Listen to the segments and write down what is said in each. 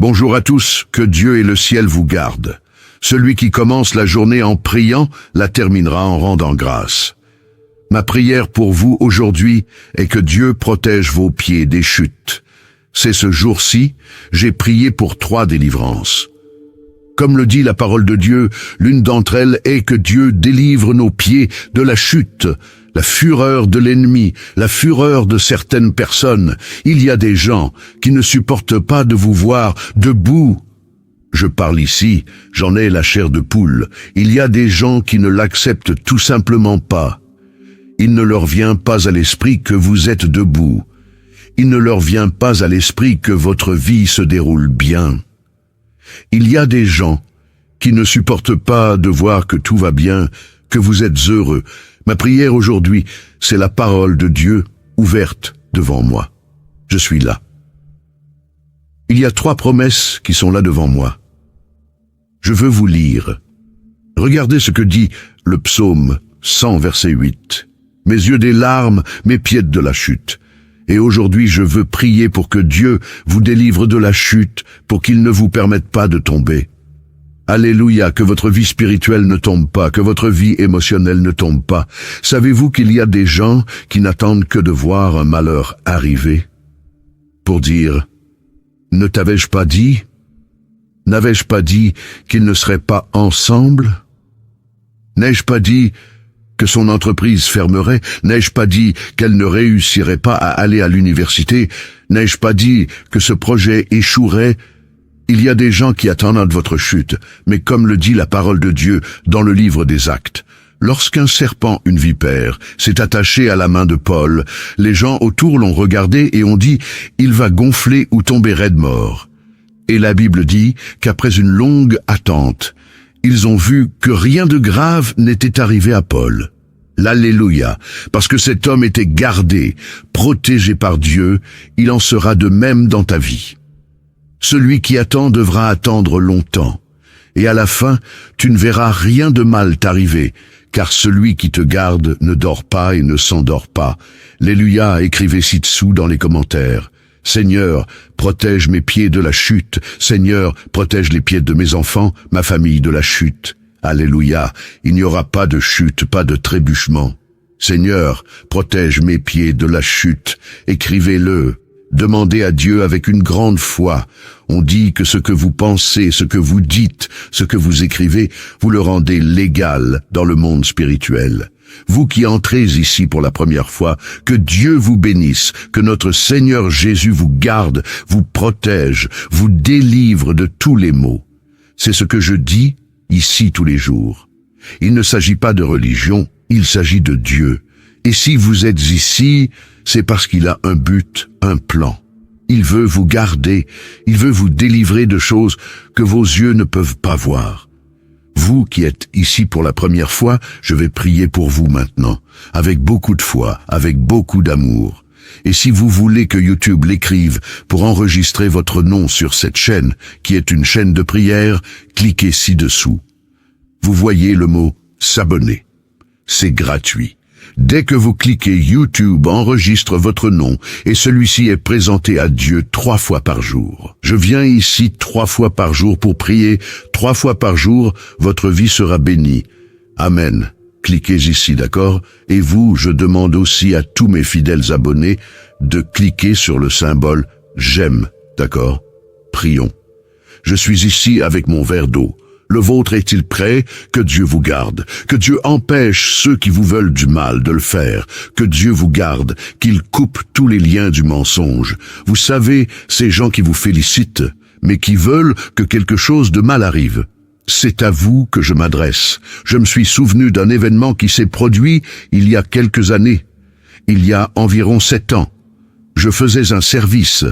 Bonjour à tous, que Dieu et le ciel vous gardent. Celui qui commence la journée en priant la terminera en rendant grâce. Ma prière pour vous aujourd'hui est que Dieu protège vos pieds des chutes. C'est ce jour-ci, j'ai prié pour 3 délivrances. Comme le dit la parole de Dieu, l'une d'entre elles est que Dieu délivre nos pieds de la chute, la fureur de l'ennemi, la fureur de certaines personnes. Il y a des gens qui ne supportent pas de vous voir debout. Je parle ici, j'en ai la chair de poule. Il y a des gens qui ne l'acceptent tout simplement pas. Il ne leur vient pas à l'esprit que vous êtes debout. Il ne leur vient pas à l'esprit que votre vie se déroule bien. Il y a des gens qui ne supportent pas de voir que tout va bien, que vous êtes heureux. Ma prière aujourd'hui, c'est la parole de Dieu ouverte devant moi. Je suis là. Il y a 3 promesses qui sont là devant moi. Je veux vous lire. Regardez ce que dit le psaume 100, verset 8. Mes yeux des larmes, mes pieds de la chute. Et aujourd'hui, je veux prier pour que Dieu vous délivre de la chute, pour qu'il ne vous permette pas de tomber. Alléluia, que votre vie spirituelle ne tombe pas, que votre vie émotionnelle ne tombe pas. Savez-vous qu'il y a des gens qui n'attendent que de voir un malheur arriver pour dire « Ne t'avais-je pas dit ? N'avais-je pas dit qu'ils ne seraient pas ensemble ? N'ai-je pas dit que son entreprise fermerait? N'ai-je pas dit qu'elle ne réussirait pas à aller à l'université? N'ai-je pas dit que ce projet échouerait? Il y a des gens qui attendent votre chute, mais comme le dit la parole de Dieu dans le livre des Actes, lorsqu'un serpent, une vipère, s'est attaché à la main de Paul, les gens autour l'ont regardé et ont dit « Il va gonfler ou tomber raide mort ». Et la Bible dit qu'après une longue attente, ils ont vu que rien de grave n'était arrivé à Paul. L'Alléluia, parce que cet homme était gardé, protégé par Dieu, il en sera de même dans ta vie. Celui qui attend devra attendre longtemps, et à la fin, tu ne verras rien de mal t'arriver, car celui qui te garde ne dort pas et ne s'endort pas. Alléluia, écrivez ci-dessous dans les commentaires. Seigneur, protège mes pieds de la chute. Seigneur, protège les pieds de mes enfants, ma famille de la chute. Alléluia, il n'y aura pas de chute, pas de trébuchement. Seigneur, protège mes pieds de la chute. Écrivez-le. Demandez à Dieu avec une grande foi. On dit que ce que vous pensez, ce que vous dites, ce que vous écrivez, vous le rendez légal dans le monde spirituel. Vous qui entrez ici pour la première fois, que Dieu vous bénisse, que notre Seigneur Jésus vous garde, vous protège, vous délivre de tous les maux. C'est ce que je dis ici tous les jours. Il ne s'agit pas de religion, il s'agit de Dieu. Et si vous êtes ici, c'est parce qu'il a un but, un plan. Il veut vous garder, il veut vous délivrer de choses que vos yeux ne peuvent pas voir. Vous qui êtes ici pour la première fois, je vais prier pour vous maintenant, avec beaucoup de foi, avec beaucoup d'amour. Et si vous voulez que YouTube l'écrive pour enregistrer votre nom sur cette chaîne, qui est une chaîne de prière, cliquez ci-dessous. Vous voyez le mot « s'abonner ». C'est gratuit. Dès que vous cliquez, YouTube enregistre votre nom et celui-ci est présenté à Dieu 3 fois par jour. Je viens ici 3 fois par jour pour prier. 3 fois par jour, votre vie sera bénie. Amen. Cliquez ici, d'accord? Et vous, je demande aussi à tous mes fidèles abonnés de cliquer sur le symbole « J'aime », d'accord? Prions. Je suis ici avec mon verre d'eau. Le vôtre est-il prêt? Que Dieu vous garde. Que Dieu empêche ceux qui vous veulent du mal de le faire. Que Dieu vous garde, qu'il coupe tous les liens du mensonge. Vous savez, ces gens qui vous félicitent, mais qui veulent que quelque chose de mal arrive. C'est à vous que je m'adresse. Je me suis souvenu d'un événement qui s'est produit il y a quelques années. Il y a environ 7 ans. Je faisais un service.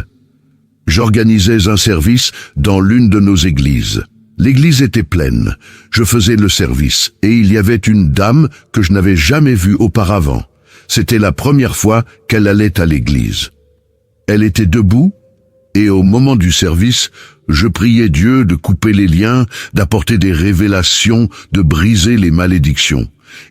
J'organisais un service dans l'une de nos églises. L'église était pleine. Je faisais le service et il y avait une dame que je n'avais jamais vue auparavant. C'était la première fois qu'elle allait à l'église. Elle était debout et au moment du service, je priais Dieu de couper les liens, d'apporter des révélations, de briser les malédictions.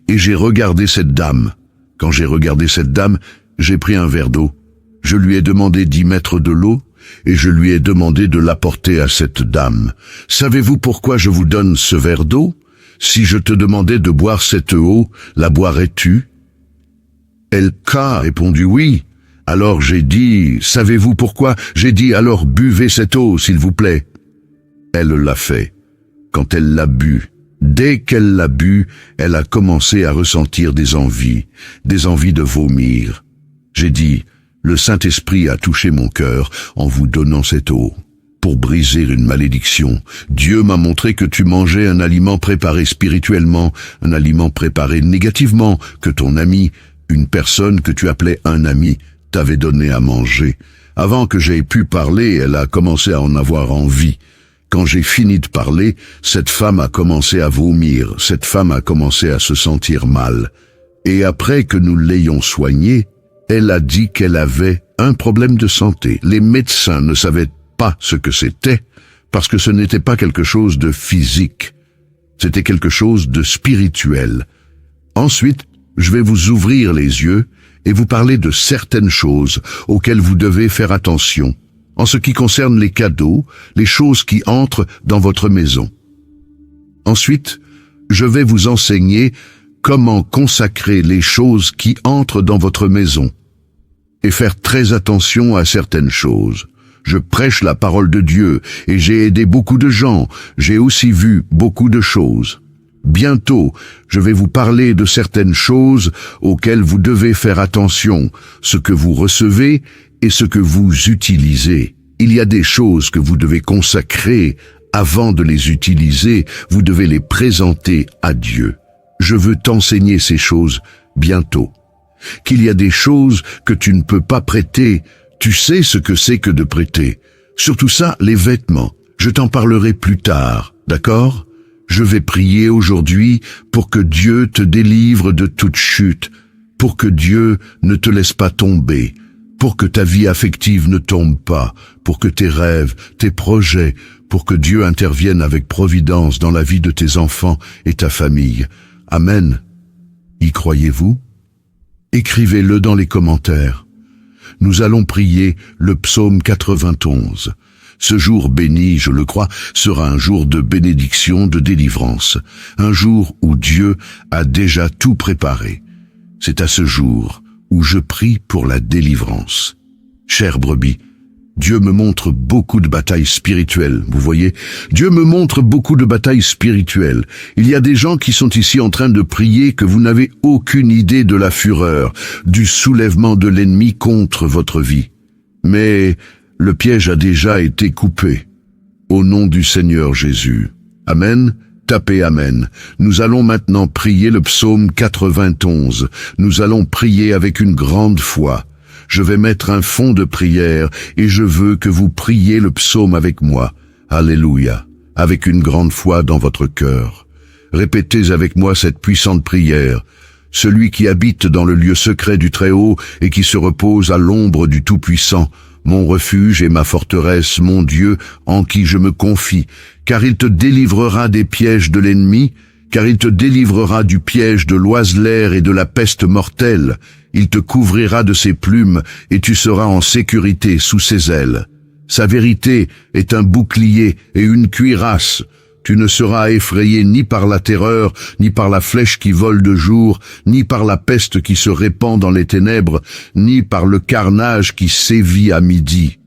Et j'ai regardé cette dame. Quand j'ai regardé cette dame, j'ai pris un verre d'eau. Je lui ai demandé d'y mettre de l'eau et je lui ai demandé de l'apporter à cette dame. Savez-vous pourquoi je vous donne ce verre d'eau? Si je te demandais de boire cette eau, la boirais-tu? Elle a répondu oui. Alors j'ai dit, savez-vous pourquoi? J'ai dit, alors buvez cette eau, s'il vous plaît. Elle l'a fait. Quand elle l'a bu, dès qu'elle l'a bu, elle a commencé à ressentir des envies de vomir. J'ai dit, le Saint-Esprit a touché mon cœur en vous donnant cette eau. Pour briser une malédiction, Dieu m'a montré que tu mangeais un aliment préparé spirituellement, un aliment préparé négativement, que ton ami, une personne que tu appelais un ami, t'avait donné à manger. Avant que j'aie pu parler, elle a commencé à en avoir envie. Quand j'ai fini de parler, cette femme a commencé à vomir, cette femme a commencé à se sentir mal. Et après que nous l'ayons soignée, elle a dit qu'elle avait un problème de santé. Les médecins ne savaient pas ce que c'était, parce que ce n'était pas quelque chose de physique, c'était quelque chose de spirituel. Ensuite, je vais vous ouvrir les yeux et vous parler de certaines choses auxquelles vous devez faire attention, en ce qui concerne les cadeaux, les choses qui entrent dans votre maison. Ensuite, je vais vous enseigner comment consacrer les choses qui entrent dans votre maison et faire très attention à certaines choses. Je prêche la parole de Dieu et j'ai aidé beaucoup de gens, j'ai aussi vu beaucoup de choses. Bientôt, je vais vous parler de certaines choses auxquelles vous devez faire attention, ce que vous recevez et ce que vous utilisez. Il y a des choses que vous devez consacrer avant de les utiliser, vous devez les présenter à Dieu. Je veux t'enseigner ces choses bientôt. Qu'il y a des choses que tu ne peux pas prêter, tu sais ce que c'est que de prêter. Surtout ça, les vêtements. Je t'en parlerai plus tard, d'accord? Je vais prier aujourd'hui pour que Dieu te délivre de toute chute, pour que Dieu ne te laisse pas tomber, pour que ta vie affective ne tombe pas, pour que tes rêves, tes projets, pour que Dieu intervienne avec providence dans la vie de tes enfants et ta famille. Amen. Y croyez-vous? Écrivez-le dans les commentaires. Nous allons prier le psaume 91. Ce jour béni, je le crois, sera un jour de bénédiction, de délivrance, un jour où Dieu a déjà tout préparé. C'est à ce jour où je prie pour la délivrance. Chère brebis, Dieu me montre beaucoup de batailles spirituelles, vous voyez? Dieu me montre beaucoup de batailles spirituelles. Il y a des gens qui sont ici en train de prier que vous n'avez aucune idée de la fureur, du soulèvement de l'ennemi contre votre vie. Mais le piège a déjà été coupé. Au nom du Seigneur Jésus. Amen. Tapez Amen. Nous allons maintenant prier le psaume 91. Nous allons prier avec une grande foi. Je vais mettre un fond de prière et je veux que vous priez le psaume avec moi. Alléluia. Avec une grande foi dans votre cœur. Répétez avec moi cette puissante prière. Celui qui habite dans le lieu secret du Très-Haut et qui se repose à l'ombre du Tout-Puissant, mon refuge et ma forteresse, mon Dieu, en qui je me confie, car il te délivrera des pièges de l'ennemi, car il te délivrera du piège de l'oiseleur et de la peste mortelle. Il te couvrira de ses plumes, et tu seras en sécurité sous ses ailes. Sa vérité est un bouclier et une cuirasse. Tu ne seras effrayé ni par la terreur, ni par la flèche qui vole de jour, ni par la peste qui se répand dans les ténèbres, ni par le carnage qui sévit à midi.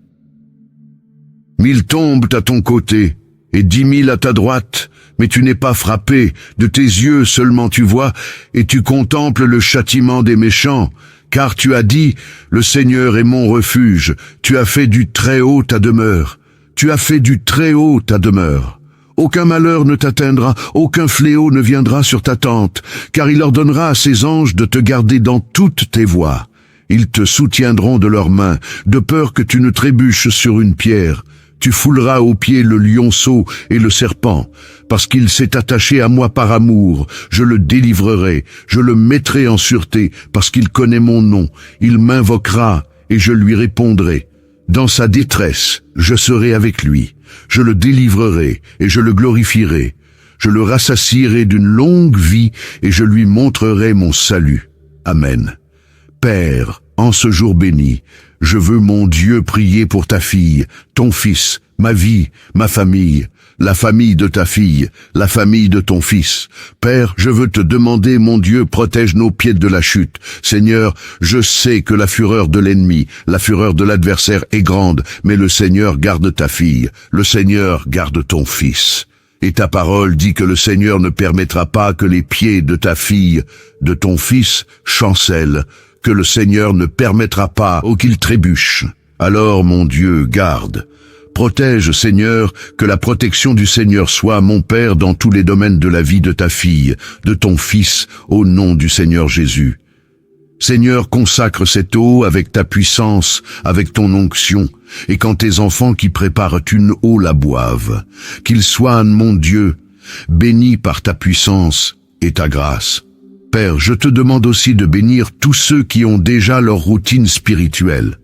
1000 tombent à ton côté, et 10 000 à ta droite, mais tu n'es pas frappé, de tes yeux seulement tu vois, et tu contemples le châtiment des méchants, car tu as dit, le Seigneur est mon refuge, tu as fait du Très-Haut ta demeure, tu as fait du Très-Haut ta demeure. Aucun malheur ne t'atteindra, aucun fléau ne viendra sur ta tente, car il ordonnera à ses anges de te garder dans toutes tes voies. Ils te soutiendront de leurs mains, de peur que tu ne trébuches sur une pierre. Tu fouleras aux pieds le lionceau et le serpent, parce qu'il s'est attaché à moi par amour. Je le délivrerai, je le mettrai en sûreté, parce qu'il connaît mon nom. Il m'invoquera, et je lui répondrai. Dans sa détresse, je serai avec lui. Je le délivrerai, et je le glorifierai. Je le rassasierai d'une longue vie, et je lui montrerai mon salut. Amen. Père, En ce jour béni, je veux, mon Dieu, prier pour ta fille, ton fils, ma vie, ma famille, la famille de ta fille, la famille de ton fils. Père, je veux te demander, mon Dieu, protège nos pieds de la chute. Seigneur, je sais que la fureur de l'ennemi, la fureur de l'adversaire est grande, mais le Seigneur garde ta fille, le Seigneur garde ton fils. Et ta parole dit que le Seigneur ne permettra pas que les pieds de ta fille, de ton fils, chancellent, que le Seigneur ne permettra pas qu'il trébuche. Alors, mon Dieu, garde. Protège, Seigneur, que la protection du Seigneur soit, mon Père, dans tous les domaines de la vie de ta fille, de ton fils, au nom du Seigneur Jésus. Seigneur, consacre cette eau avec ta puissance, avec ton onction, et quand tes enfants qui préparent une eau la boivent, qu'ils soient, mon Dieu, bénis par ta puissance et ta grâce. Père, je te demande aussi de bénir tous ceux qui ont déjà leur routine spirituelle,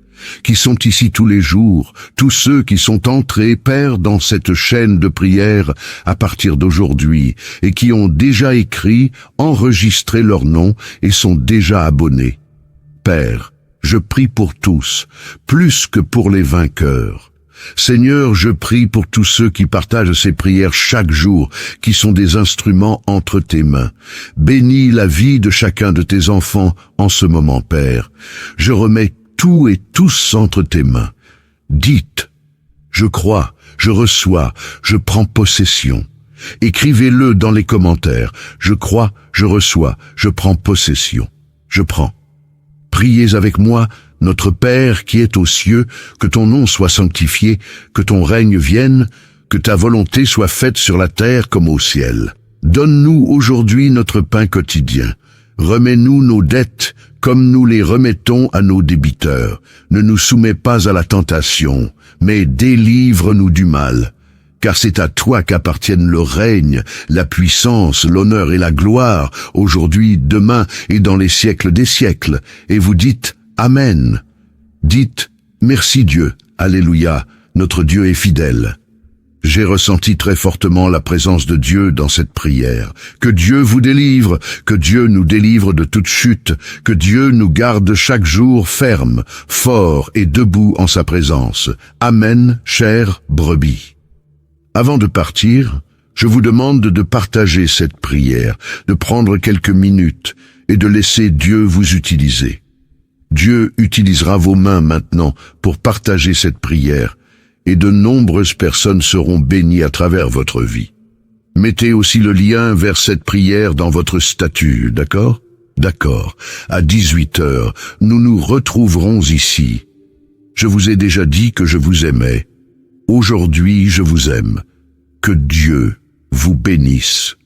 qui sont ici tous les jours, tous ceux qui sont entrés, Père, dans cette chaîne de prière à partir d'aujourd'hui, et qui ont déjà écrit, enregistré leur nom et sont déjà abonnés. Père, je prie pour tous, plus que pour les vainqueurs. Seigneur, je prie pour tous ceux qui partagent ces prières chaque jour, qui sont des instruments entre tes mains. Bénis la vie de chacun de tes enfants en ce moment, Père. Je remets tout et tous entre tes mains. Dites, je crois, je reçois, je prends possession. Écrivez-le dans les commentaires. Je crois, je reçois, je prends possession. Je prends. Priez avec moi, notre Père qui es aux cieux, que ton nom soit sanctifié, que ton règne vienne, que ta volonté soit faite sur la terre comme au ciel. Donne-nous aujourd'hui notre pain quotidien. Remets-nous nos dettes comme nous les remettons à nos débiteurs. Ne nous soumets pas à la tentation, mais délivre-nous du mal. Car c'est à toi qu'appartiennent le règne, la puissance, l'honneur et la gloire, aujourd'hui, demain et dans les siècles des siècles. Et vous dites Amen. Dites merci Dieu, Alléluia, notre Dieu est fidèle. J'ai ressenti très fortement la présence de Dieu dans cette prière. Que Dieu vous délivre, que Dieu nous délivre de toute chute, que Dieu nous garde chaque jour ferme, fort et debout en sa présence. Amen, chère brebis. Avant de partir, je vous demande de partager cette prière, de prendre quelques minutes et de laisser Dieu vous utiliser. Dieu utilisera vos mains maintenant pour partager cette prière, et de nombreuses personnes seront bénies à travers votre vie. Mettez aussi le lien vers cette prière dans votre statut, d'accord? D'accord. À 18h, nous nous retrouverons ici. Je vous ai déjà dit que je vous aimais. Aujourd'hui, je vous aime. Que Dieu vous bénisse.